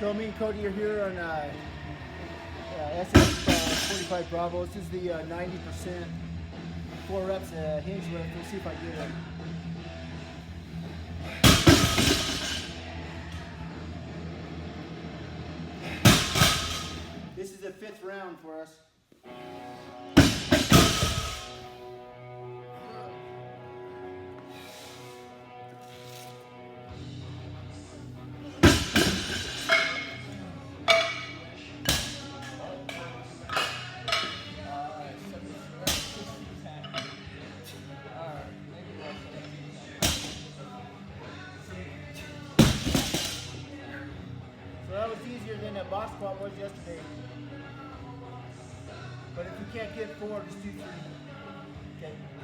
So me and Cody are here on SF45 Bravo. This is the 90% 4 reps hinge lift. We'll see if I get it. This is the 5th round for us. So that was easier than that box squat was yesterday. But if you can't get 4, just do 3.